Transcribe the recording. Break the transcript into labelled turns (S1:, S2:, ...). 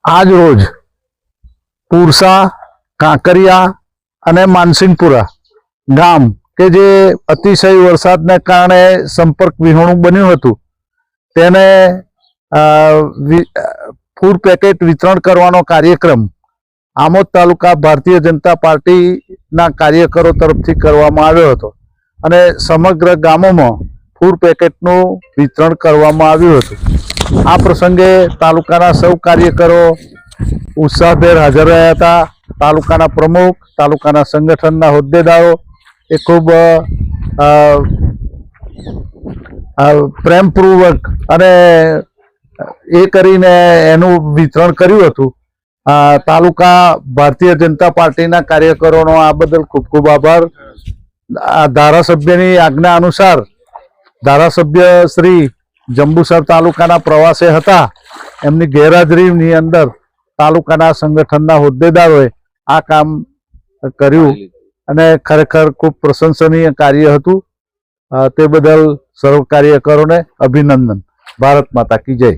S1: આજ રોજ પુરસા, કાંકરિયા અને માનસિંગપુરા ગામ કે જે અતિશય વરસાદને કારણે સંપર્ક વિહોણું બન્યું હતું તેને ફૂડ પેકેટ વિતરણ કરવાનો કાર્યક્રમ આમોદ તાલુકા ભારતીય જનતા પાર્ટીના કાર્યકરો તરફથી કરવામાં આવ્યો હતો અને સમગ્ર ગામોમાં ફૂડ પેકેટનું વિતરણ કરવામાં આવ્યું હતું। આ પ્રસંગે તાલુકાના સૌ કાર્યકરો ઉત્સાહભેર હાજર રહ્યા હતા। તાલુકાના પ્રમુખ, તાલુકાના સંગઠનના હોદ્દેદારો એ ખૂબ પ્રેમપૂર્વક અને એ કરીને એનું વિતરણ કર્યું હતું। તાલુકા ભારતીય જનતા પાર્ટીના કાર્યકરોનો આ બદલ ખૂબ ખૂબ આભાર। ધારાસભ્યની આજ્ઞા અનુસાર ધારાસભ્ય શ્રી જંબુસર તાલુકાના પ્રવાસે હતા, એમની ગેરહાજરીની અંદર તાલુકાના સંગઠનના હોદ્દેદારોએ આ કામ કર્યું અને ખરેખર ખૂબ પ્રશંસનીય કાર્ય હતું। તે બદલ સર્વ કાર્યકરોને અભિનંદન। ભારત માતા કી જય।